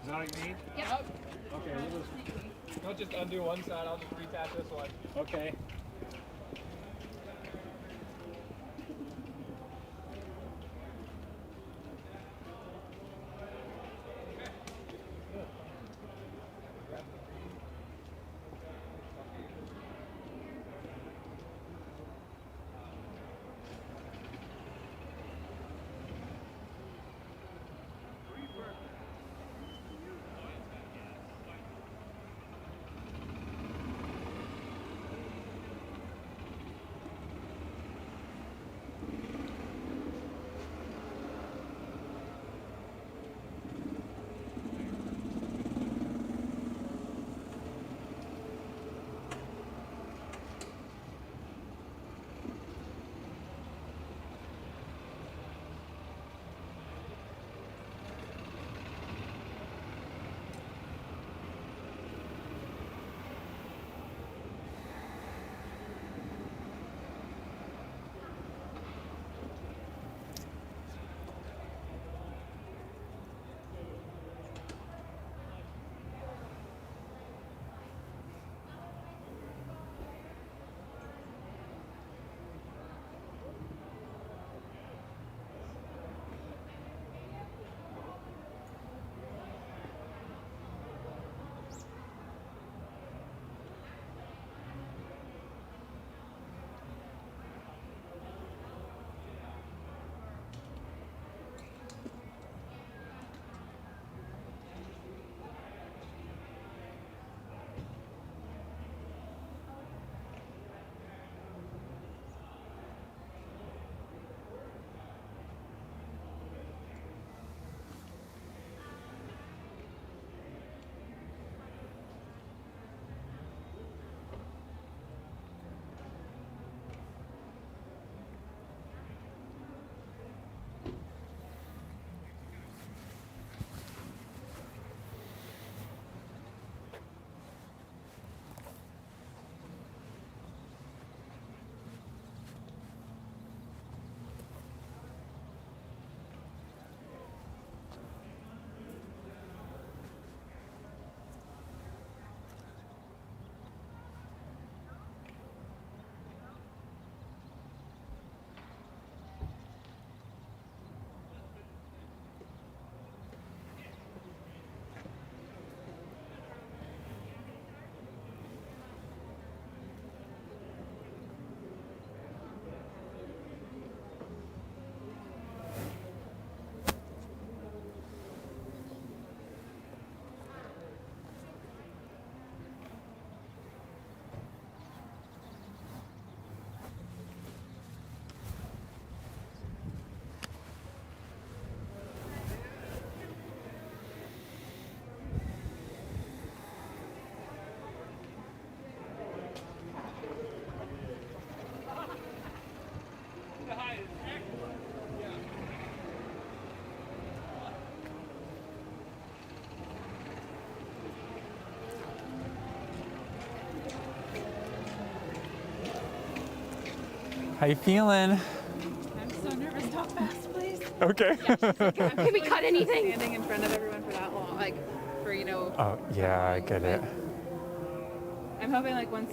Is that what you need? Yep. Okay, Don't just undo one side, I'll just retach this one. okay. How you feeling? I'm so nervous. Talk fast, please. Okay. Can we cut anything? Standing in front of everyone for that long, like for Oh yeah, I get it. I'm hoping like once.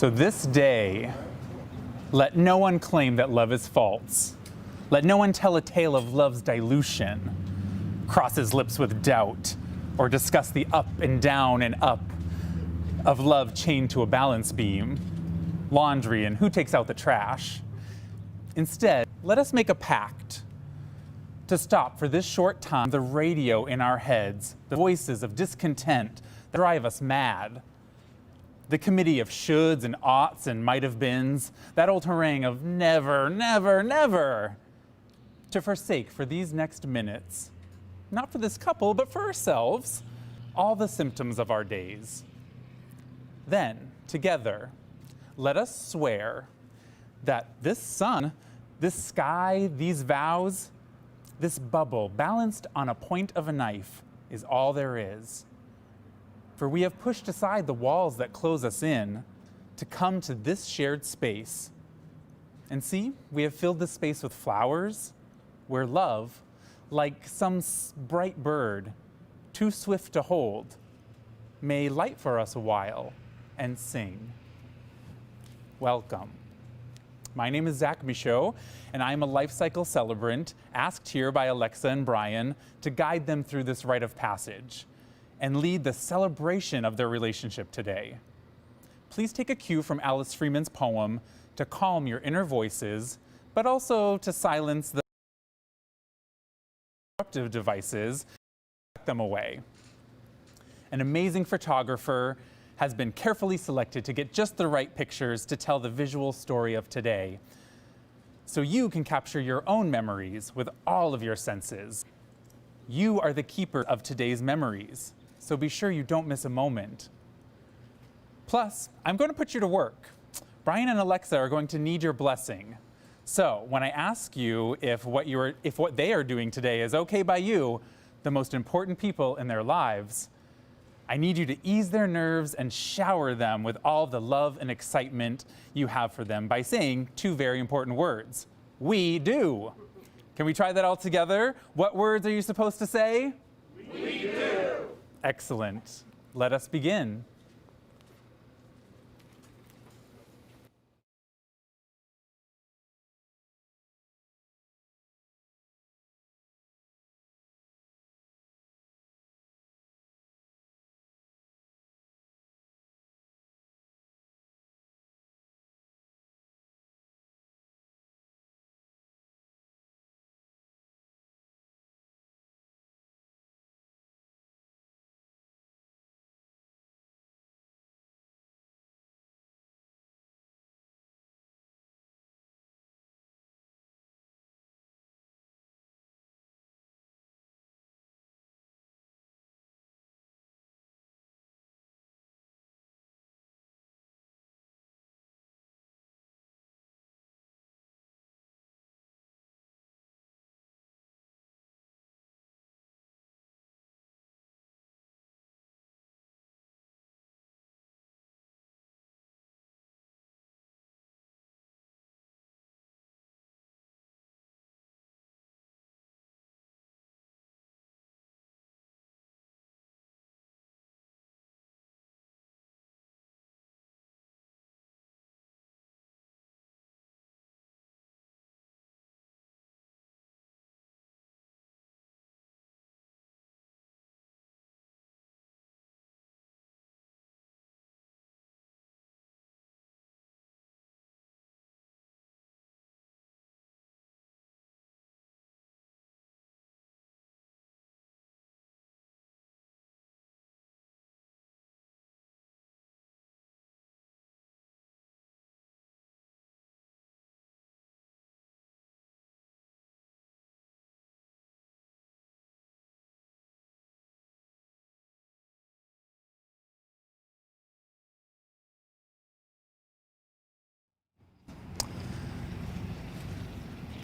So this day, let no one claim that love is false. Let no one tell a tale of love's dilution, cross his lips with doubt, or discuss the up and down and up of love chained to a balance beam, laundry, and who takes out the trash. Instead, let us make a pact to stop for this short time the radio in our heads, the voices of discontent that drive us mad, the committee of shoulds and oughts and might have beens, that old harangue of never, never, never, to forsake for these next minutes, not for this couple, but for ourselves, all the symptoms of our days. Then, together, let us swear that this sun, this sky, these vows, this bubble balanced on a point of a knife is all there is. For we have pushed aside the walls that close us in to come to this shared space. And see, we have filled this space with flowers where love, like some bright bird, too swift to hold, may light for us a while and sing. Welcome. My name is Zach Michaud, and I am a life cycle celebrant asked here by Alexa and Brian to guide them through this rite of passage and lead the celebration of their relationship today. Please take a cue from Alice Freeman's poem to calm your inner voices, but also to silence the disruptive devices and put them away. An amazing photographer has been carefully selected to get just the right pictures to tell the visual story of today, so you can capture your own memories with all of your senses. You are the keeper of today's memories, so be sure you don't miss a moment. Plus, I'm going to put you to work. Brian and Alexa are going to need your blessing. So when I ask you if what they are doing today is okay by you, the most important people in their lives, I need you to ease their nerves and shower them with all the love and excitement you have for them by saying two very important words. We do. Can we try that all together? What words are you supposed to say? We do. Excellent. Let us begin.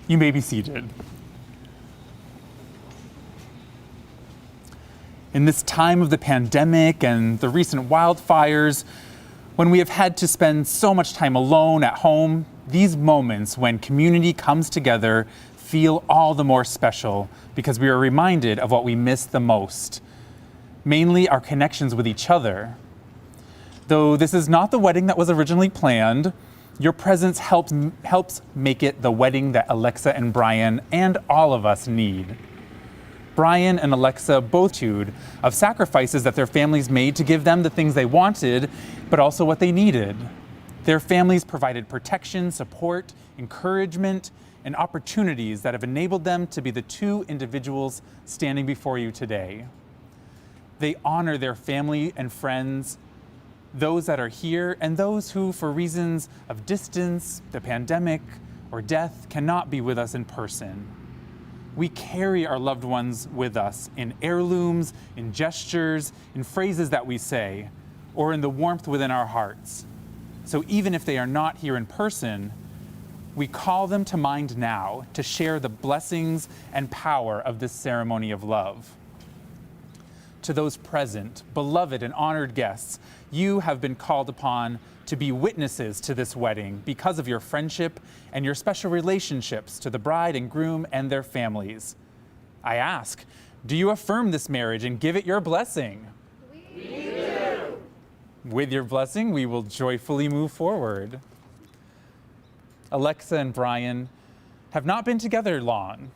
You may be seated. In this time of the pandemic and the recent wildfires, when we have had to spend so much time alone at home, these moments when community comes together feel all the more special because we are reminded of what we miss the most, mainly our connections with each other. Though this is not the wedding that was originally planned, your presence helps make it the wedding that Alexa and Brian and all of us need. Brian and Alexa both told of sacrifices that their families made to give them the things they wanted, but also what they needed. Their families provided protection, support, encouragement, and opportunities that have enabled them to be the two individuals standing before you today. They honor their family and friends, those that are here and those who, for reasons of distance, the pandemic, or death, cannot be with us in person. We carry our loved ones with us in heirlooms, in gestures, in phrases that we say, or in the warmth within our hearts. So even if they are not here in person, we call them to mind now to share the blessings and power of this ceremony of love. To those present, beloved and honored guests, you have been called upon to be witnesses to this wedding because of your friendship and your special relationships to the bride and groom and their families. I ask, do you affirm this marriage and give it your blessing? We do. With your blessing, we will joyfully move forward. Alexa and Brian have not been together long.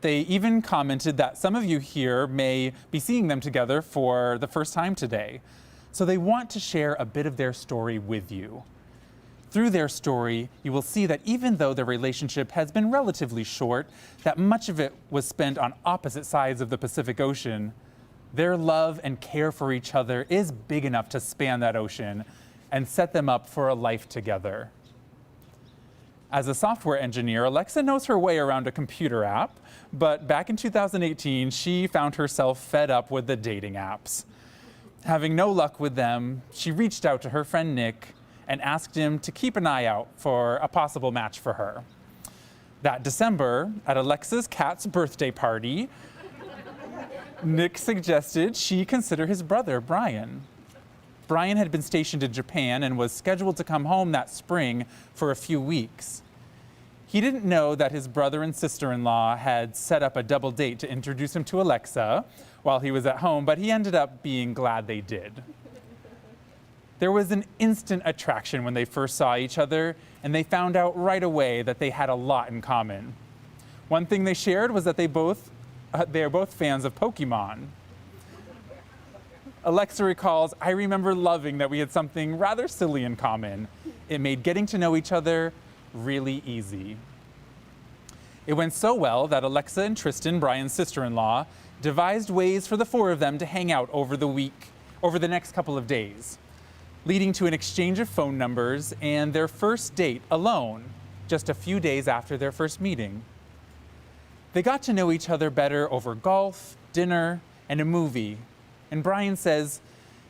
They even commented that some of you here may be seeing them together for the first time today. So they want to share a bit of their story with you. Through their story, you will see that even though their relationship has been relatively short, that much of it was spent on opposite sides of the Pacific Ocean, their love and care for each other is big enough to span that ocean and set them up for a life together. As a software engineer, Alexa knows her way around a computer app, but back in 2018, she found herself fed up with the dating apps. Having no luck with them, she reached out to her friend Nick and asked him to keep an eye out for a possible match for her. That December, at Alexa's cat's birthday party, Nick suggested she consider his brother, Brian. Brian had been stationed in Japan and was scheduled to come home that spring for a few weeks. He didn't know that his brother and sister-in-law had set up a double date to introduce him to Alexa while he was at home, but he ended up being glad they did. There was an instant attraction when they first saw each other, and they found out right away that they had a lot in common. One thing they shared was that they are both fans of Pokemon. Alexa recalls, I remember loving that we had something rather silly in common. It made getting to know each other really easy. It went so well that Alexa and Tristan, Brian's sister-in-law, devised ways for the four of them to hang out over the next couple of days, leading to an exchange of phone numbers and their first date alone, just a few days after their first meeting. They got to know each other better over golf, dinner, and a movie, and Brian says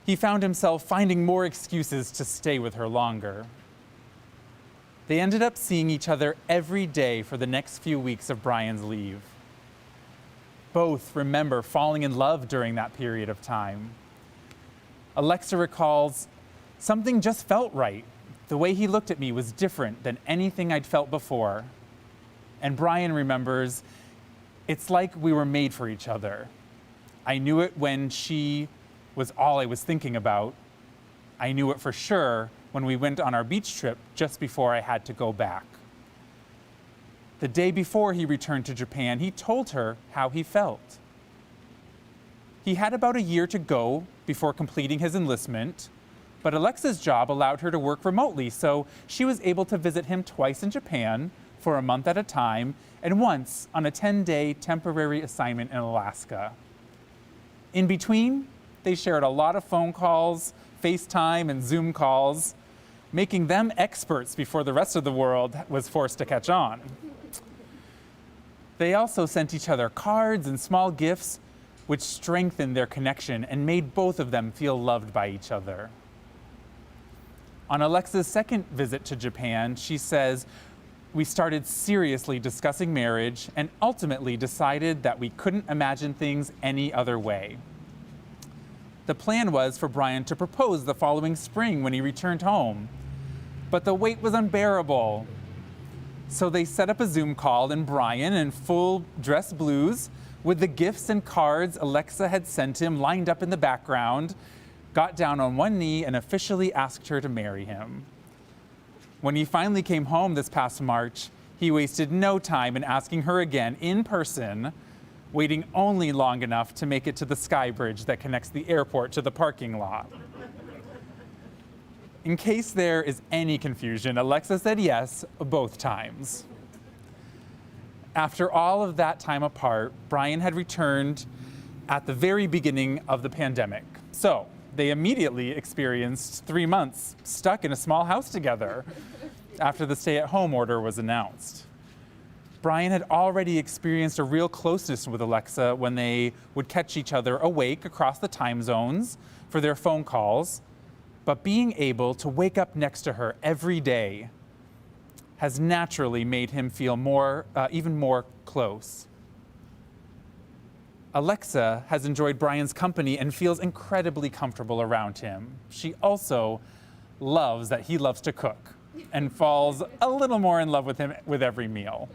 he found himself finding more excuses to stay with her longer. They ended up seeing each other every day for the next few weeks of Brian's leave. Both remember falling in love during that period of time. Alexa recalls, something just felt right. The way he looked at me was different than anything I'd felt before. And Brian remembers, it's like we were made for each other. I knew it when she was all I was thinking about. I knew it for sure when we went on our beach trip just before I had to go back. The day before he returned to Japan, he told her how he felt. He had about a year to go before completing his enlistment, but Alexa's job allowed her to work remotely, so she was able to visit him twice in Japan for a month at a time, and once on a 10-day temporary assignment in Alaska. In between, they shared a lot of phone calls, FaceTime, and Zoom calls, making them experts before the rest of the world was forced to catch on. They also sent each other cards and small gifts, which strengthened their connection and made both of them feel loved by each other. On Alexa's second visit to Japan, she says, we started seriously discussing marriage and ultimately decided that we couldn't imagine things any other way. The plan was for Brian to propose the following spring when he returned home, but the wait was unbearable. So they set up a Zoom call, and Brian, in full dress blues, with the gifts and cards Alexa had sent him lined up in the background, got down on one knee and officially asked her to marry him. When he finally came home this past March, he wasted no time in asking her again in person, waiting only long enough to make it to the sky bridge that connects the airport to the parking lot. In case there is any confusion, Alexa said yes both times. After all of that time apart, Brian had returned at the very beginning of the pandemic. So they immediately experienced 3 months stuck in a small house together after the stay-at-home order was announced. Brian had already experienced a real closeness with Alexa when they would catch each other awake across the time zones for their phone calls, but being able to wake up next to her every day has naturally made him feel even more close. Alexa has enjoyed Brian's company and feels incredibly comfortable around him. She also loves that he loves to cook and falls a little more in love with him with every meal.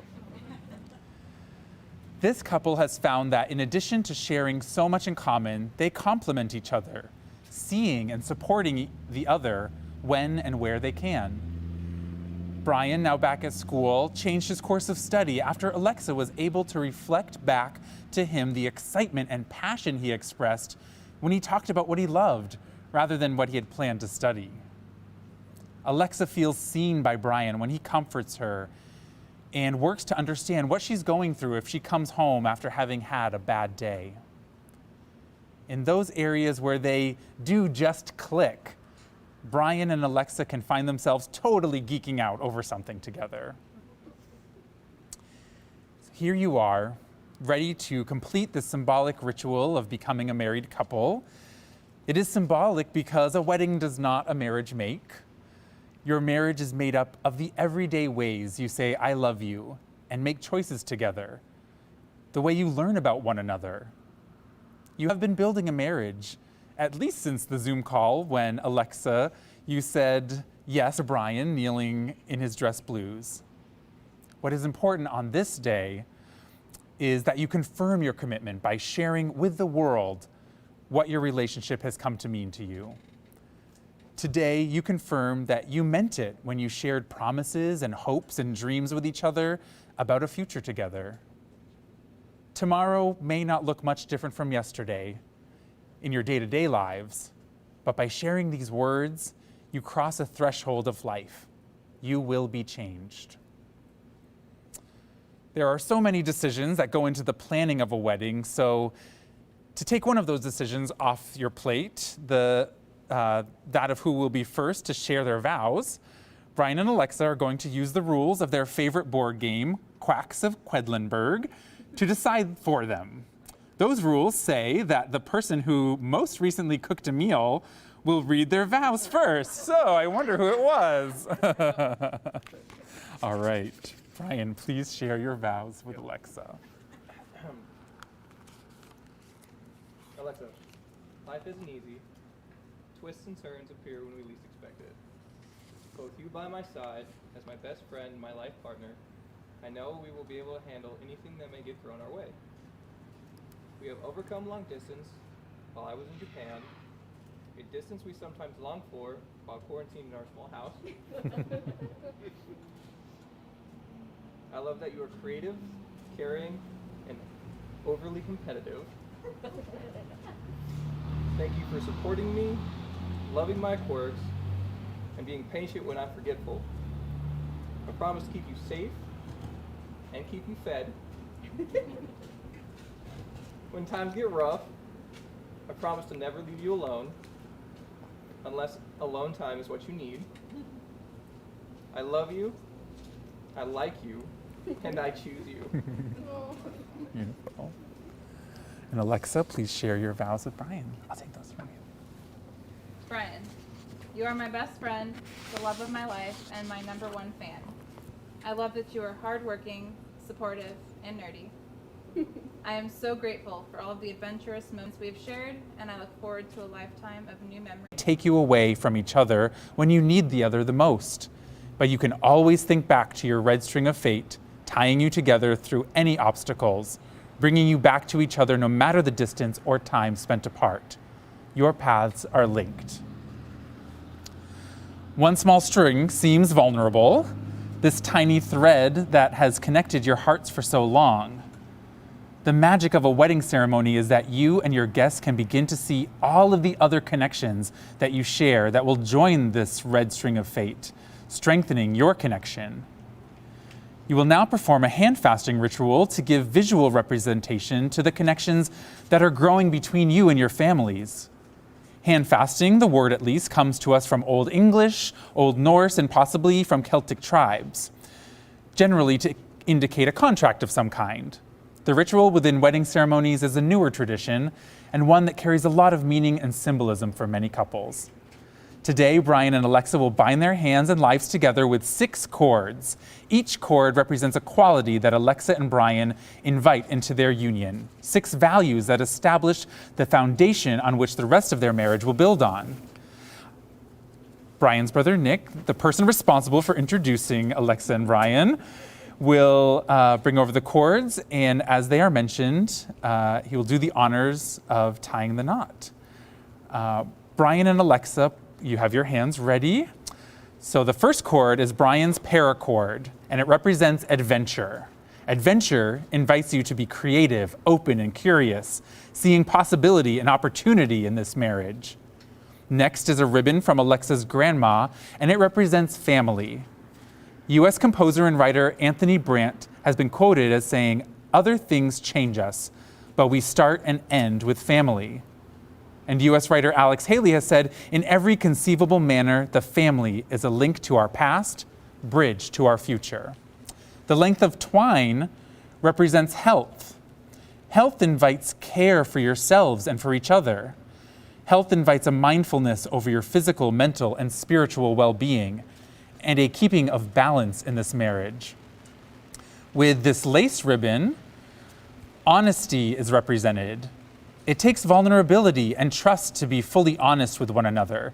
This couple has found that in addition to sharing so much in common, they complement each other, seeing and supporting the other when and where they can. Brian, now back at school, changed his course of study after Alexa was able to reflect back to him the excitement and passion he expressed when he talked about what he loved rather than what he had planned to study. Alexa feels seen by Brian when he comforts her and works to understand what she's going through if she comes home after having had a bad day. In those areas where they do just click, Brian and Alexa can find themselves totally geeking out over something together. So here you are, ready to complete the symbolic ritual of becoming a married couple. It is symbolic because a wedding does not a marriage make. Your marriage is made up of the everyday ways you say, I love you, and make choices together. The way you learn about one another. You have been building a marriage, at least since the Zoom call when Alexa, you said yes to Brian kneeling in his dress blues. What is important on this day is that you confirm your commitment by sharing with the world what your relationship has come to mean to you. Today, you confirm that you meant it when you shared promises and hopes and dreams with each other about a future together. Tomorrow may not look much different from yesterday in your day-to-day lives, but by sharing these words, you cross a threshold of life. You will be changed. There are so many decisions that go into the planning of a wedding, so to take one of those decisions off your plate, that of who will be first to share their vows, Brian and Alexa are going to use the rules of their favorite board game, Quacks of Quedlinburg, to decide for them. Those rules say that the person who most recently cooked a meal will read their vows first. So I wonder who it was. All right. Brian, please share your vows with Alexa. Alexa, life isn't easy. Twists and turns appear when we least expect it. But with you by my side, as my best friend and my life partner, I know we will be able to handle anything that may get thrown our way. We have overcome long distance while I was in Japan, a distance we sometimes long for while quarantined in our small house. I love that you are creative, caring, and overly competitive. Thank you for supporting me, loving my quirks, and being patient when I'm forgetful. I promise to keep you safe and keep you fed. When times get rough, I promise to never leave you alone, unless alone time is what you need. I love you, I like you, and I choose you. Beautiful. And Alexa, please share your vows with Brian. I'll take those from you. Brian, you are my best friend, the love of my life, and my #1 fan. I love that you are hardworking, supportive, and nerdy. I am so grateful for all of the adventurous moments we have shared, and I look forward to a lifetime of new memories. Take you away from each other when you need the other the most. But you can always think back to your red string of fate, tying you together through any obstacles, bringing you back to each other no matter the distance or time spent apart. Your paths are linked. One small string seems vulnerable, this tiny thread that has connected your hearts for so long. The magic of a wedding ceremony is that you and your guests can begin to see all of the other connections that you share that will join this red string of fate, strengthening your connection. You will now perform a hand fasting ritual to give visual representation to the connections that are growing between you and your families. Hand fasting, the word at least, comes to us from Old English, Old Norse, and possibly from Celtic tribes, generally to indicate a contract of some kind. The ritual within wedding ceremonies is a newer tradition and one that carries a lot of meaning and symbolism for many couples. Today, Brian and Alexa will bind their hands and lives together with 6 cords. Each cord represents a quality that Alexa and Brian invite into their union, 6 values that establish the foundation on which the rest of their marriage will build on. Brian's brother, Nick, the person responsible for introducing Alexa and Brian, will bring over the cords, and as they are mentioned, he will do the honors of tying the knot. Brian and Alexa, you have your hands ready. So the first cord is Brian's paracord, and it represents adventure. Adventure invites you to be creative, open, and curious, seeing possibility and opportunity in this marriage. Next is a ribbon from Alexa's grandma, and it represents family. U.S. composer and writer Anthony Brandt has been quoted as saying, "Other things change us, but we start and end with family." And U.S. writer Alex Haley has said, "In every conceivable manner, the family is a link to our past, bridge to our future." The length of twine represents health. Health invites care for yourselves and for each other. Health invites a mindfulness over your physical, mental, and spiritual well-being, and a keeping of balance in this marriage. With this lace ribbon, honesty is represented. It takes vulnerability and trust to be fully honest with one another.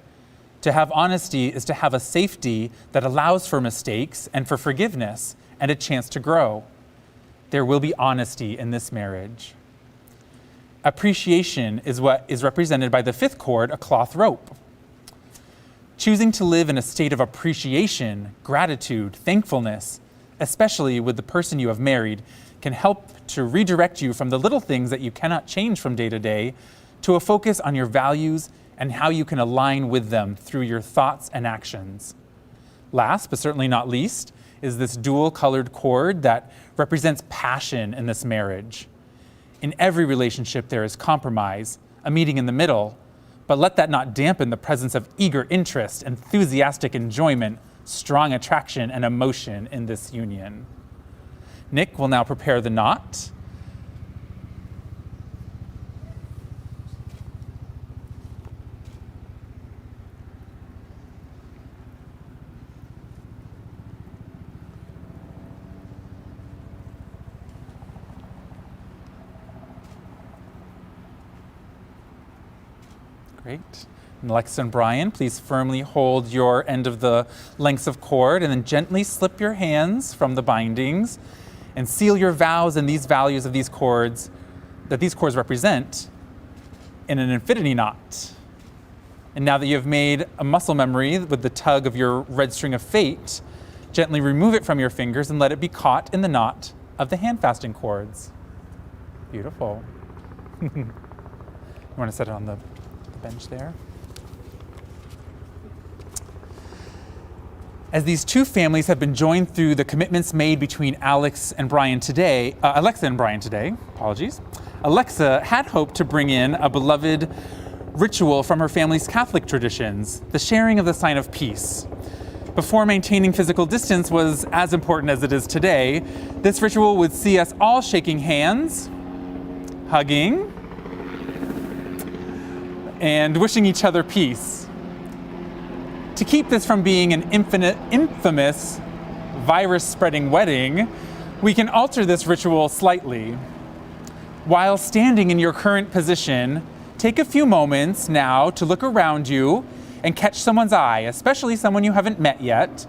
To have honesty is to have a safety that allows for mistakes and for forgiveness and a chance to grow. There will be honesty in this marriage. Appreciation is what is represented by the 5th cord, a cloth rope. Choosing to live in a state of appreciation, gratitude, thankfulness, especially with the person you have married, can help to redirect you from the little things that you cannot change from day to day to a focus on your values and how you can align with them through your thoughts and actions. Last, but certainly not least, is this dual-colored cord that represents passion in this marriage. In every relationship, there is compromise, a meeting in the middle, but let that not dampen the presence of eager interest, enthusiastic enjoyment, strong attraction, and emotion in this union. Nick will now prepare the knot. Great. And Alexa and Brian, please firmly hold your end of the lengths of cord and then gently slip your hands from the bindings and seal your vows and these values of these cords that these cords represent in an infinity knot. And now that you have made a muscle memory with the tug of your red string of fate, gently remove it from your fingers and let it be caught in the knot of the hand fasting cords. Beautiful. You want to set it on the bench there? As these two families have been joined through the commitments made between Alexa and Brian today, Alexa had hoped to bring in a beloved ritual from her family's Catholic traditions, the sharing of the sign of peace. Before maintaining physical distance was as important as it is today, this ritual would see us all shaking hands, hugging, and wishing each other peace. To keep this from being an infamous virus-spreading wedding, we can alter this ritual slightly. While standing in your current position, take a few moments now to look around you and catch someone's eye, especially someone you haven't met yet.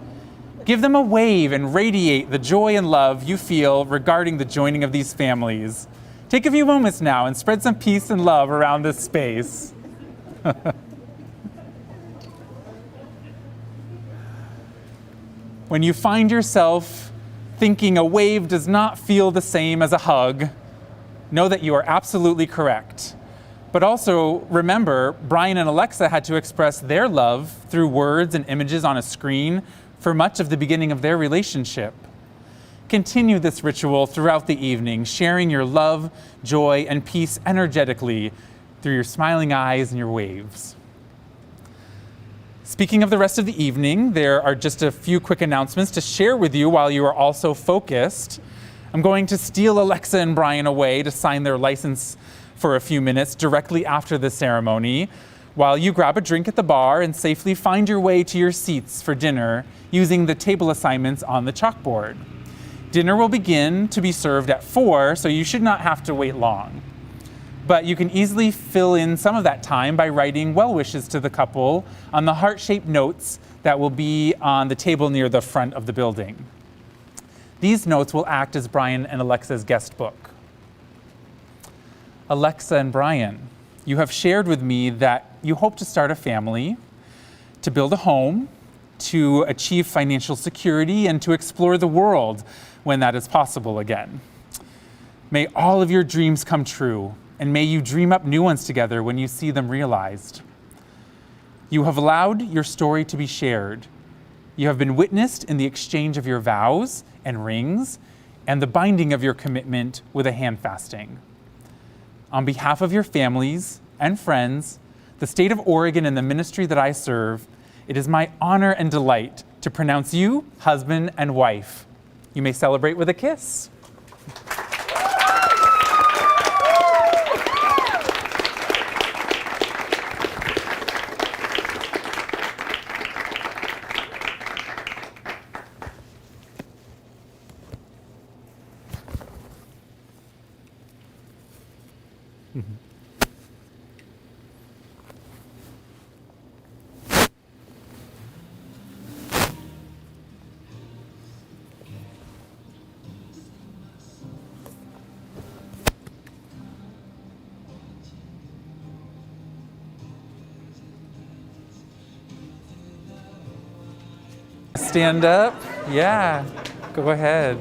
Give them a wave and radiate the joy and love you feel regarding the joining of these families. Take a few moments now and spread some peace and love around this space. When you find yourself thinking a wave does not feel the same as a hug, know that you are absolutely correct. But also remember, Brian and Alexa had to express their love through words and images on a screen for much of the beginning of their relationship. Continue this ritual throughout the evening, sharing your love, joy, and peace energetically through your smiling eyes and your waves. Speaking of the rest of the evening, there are just a few quick announcements to share with you while you are also focused. I'm going to steal Alexa and Brian away to sign their license for a few minutes directly after the ceremony, while you grab a drink at the bar and safely find your way to your seats for dinner using the table assignments on the chalkboard. Dinner will begin to be served at 4, so you should not have to wait long. But you can easily fill in some of that time by writing well wishes to the couple on the heart-shaped notes that will be on the table near the front of the building. These notes will act as Brian and Alexa's guest book. Alexa and Brian, you have shared with me that you hope to start a family, to build a home, to achieve financial security, and to explore the world when that is possible again. May all of your dreams come true, and may you dream up new ones together when you see them realized. You have allowed your story to be shared. You have been witnessed in the exchange of your vows and rings and the binding of your commitment with a handfasting. On behalf of your families and friends, the state of Oregon and the ministry that I serve, it is my honor and delight to pronounce you husband and wife. You may celebrate with a kiss. Stand up? Yeah, go ahead.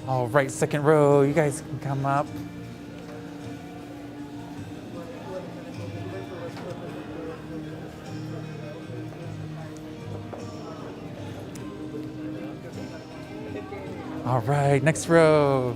All right, second row, you guys can come up. All right, next row.